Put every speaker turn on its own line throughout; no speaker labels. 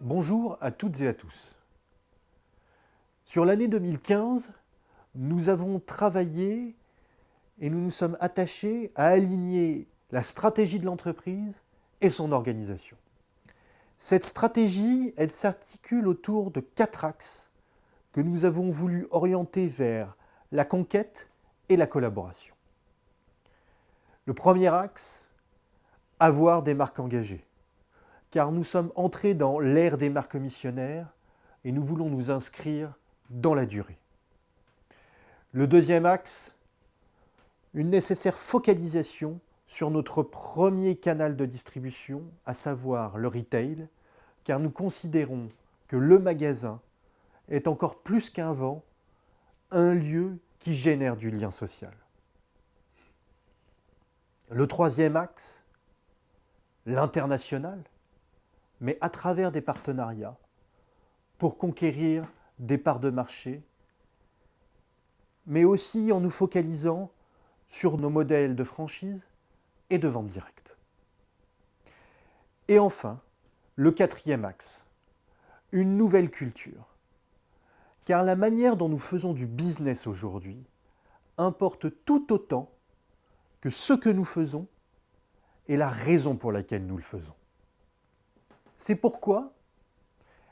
Bonjour à toutes et à tous. Sur l'année 2015, nous avons travaillé et nous nous sommes attachés à aligner la stratégie de l'entreprise et son organisation. Cette stratégie, elle s'articule autour de 4 axes que nous avons voulu orienter vers la conquête et la collaboration. Le premier axe, avoir des marques engagées, car nous sommes entrés dans l'ère des marques missionnaires et nous voulons nous inscrire dans la durée. Le deuxième axe, une nécessaire focalisation sur notre premier canal de distribution, à savoir le retail, car nous considérons que le magasin est encore plus qu'avant un lieu qui génère du lien social. Le troisième axe, l'international, mais à travers des partenariats pour conquérir des parts de marché, mais aussi en nous focalisant sur nos modèles de franchise et de vente directe. Et enfin, le quatrième axe, une nouvelle culture. Car la manière dont nous faisons du business aujourd'hui importe tout autant que ce que nous faisons et la raison pour laquelle nous le faisons. C'est pourquoi,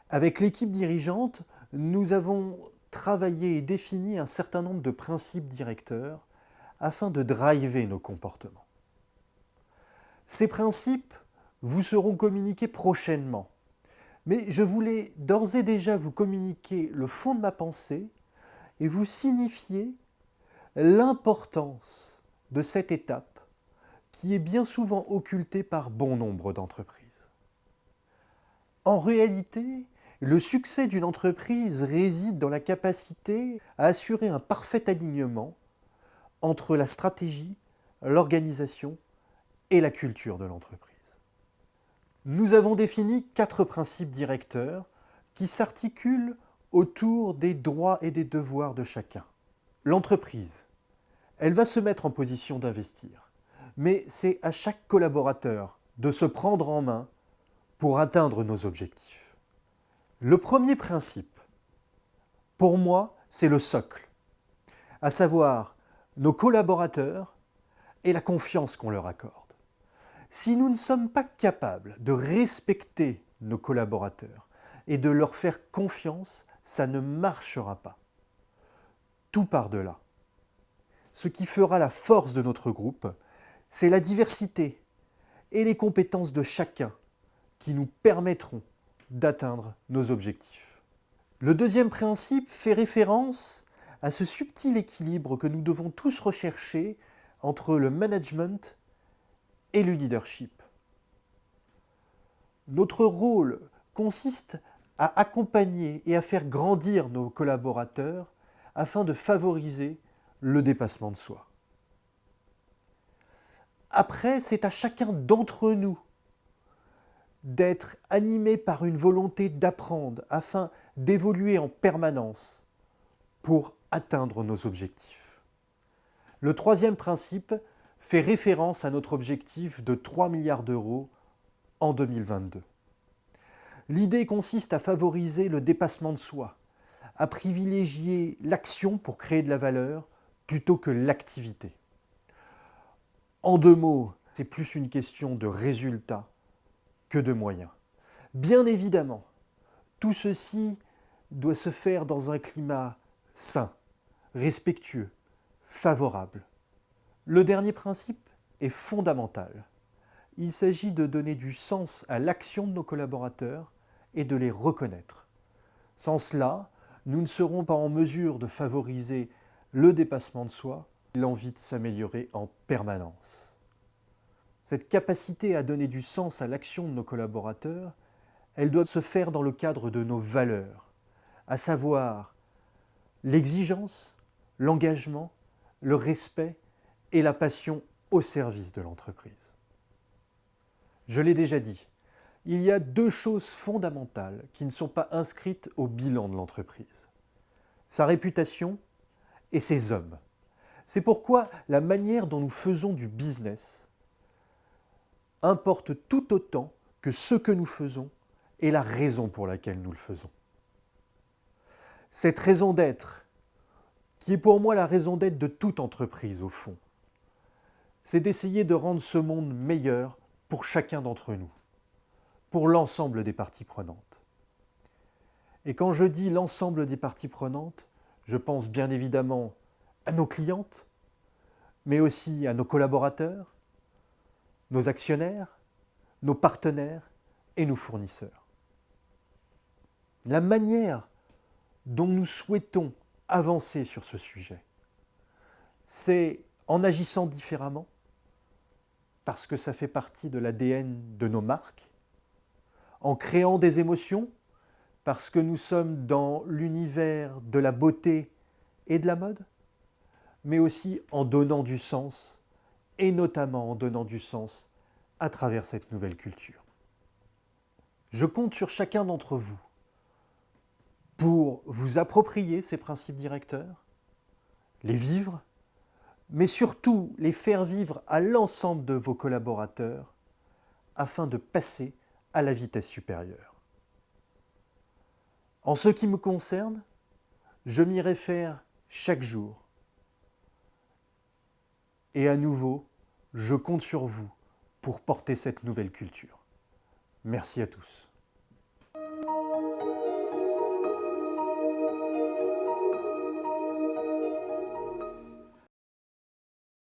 avec l'équipe dirigeante, nous avons travaillé et défini un certain nombre de principes directeurs afin de driver nos comportements. Ces principes vous seront communiqués prochainement, mais je voulais d'ores et déjà vous communiquer le fond de ma pensée et vous signifier l'importance de cette étape qui est bien souvent occultée par bon nombre d'entreprises. En réalité, le succès d'une entreprise réside dans la capacité à assurer un parfait alignement entre la stratégie, l'organisation et la culture de l'entreprise. Nous avons défini 4 principes directeurs qui s'articulent autour des droits et des devoirs de chacun. L'entreprise, elle va se mettre en position d'investir, mais c'est à chaque collaborateur de se prendre en main pour atteindre nos objectifs. Le premier principe, pour moi, c'est le socle, à savoir nos collaborateurs et la confiance qu'on leur accorde. Si nous ne sommes pas capables de respecter nos collaborateurs et de leur faire confiance, ça ne marchera pas. Tout part de là. Ce qui fera la force de notre groupe, c'est la diversité et les compétences de chacun qui nous permettront d'atteindre nos objectifs. Le deuxième principe fait référence à ce subtil équilibre que nous devons tous rechercher entre le management et le leadership. Notre rôle consiste à accompagner et à faire grandir nos collaborateurs afin de favoriser le dépassement de soi. Après, c'est à chacun d'entre nous d'être animé par une volonté d'apprendre afin d'évoluer en permanence pour atteindre nos objectifs. Le troisième principe fait référence à notre objectif de 3 milliards d'euros en 2022. L'idée consiste à favoriser le dépassement de soi, à privilégier l'action pour créer de la valeur plutôt que l'activité. En 2 mots, c'est plus une question de résultats que de moyens. Bien évidemment, tout ceci doit se faire dans un climat sain, respectueux, favorable. Le dernier principe est fondamental. Il s'agit de donner du sens à l'action de nos collaborateurs et de les reconnaître. Sans cela, nous ne serons pas en mesure de favoriser le dépassement de soi et l'envie de s'améliorer en permanence. Cette capacité à donner du sens à l'action de nos collaborateurs, elle doit se faire dans le cadre de nos valeurs, à savoir l'exigence, l'engagement, le respect et la passion au service de l'entreprise. Je l'ai déjà dit, il y a 2 choses fondamentales qui ne sont pas inscrites au bilan de l'entreprise. Sa réputation et ses hommes. C'est pourquoi la manière dont nous faisons du business importe tout autant que ce que nous faisons et la raison pour laquelle nous le faisons. Cette raison d'être, qui est pour moi la raison d'être de toute entreprise au fond, c'est d'essayer de rendre ce monde meilleur pour chacun d'entre nous, pour l'ensemble des parties prenantes. Et quand je dis l'ensemble des parties prenantes, je pense bien évidemment à nos clientes, mais aussi à nos collaborateurs, nos actionnaires, nos partenaires et nos fournisseurs. La manière dont nous souhaitons avancer sur ce sujet, c'est en agissant différemment, parce que ça fait partie de l'ADN de nos marques, en créant des émotions, parce que nous sommes dans l'univers de la beauté et de la mode, mais aussi en donnant du sens, et notamment en donnant du sens à travers cette nouvelle culture. Je compte sur chacun d'entre vous pour vous approprier ces principes directeurs, les vivre, mais surtout les faire vivre à l'ensemble de vos collaborateurs afin de passer à la vitesse supérieure. En ce qui me concerne, je m'y réfère chaque jour. Et à nouveau, je compte sur vous pour porter cette nouvelle culture. Merci à tous.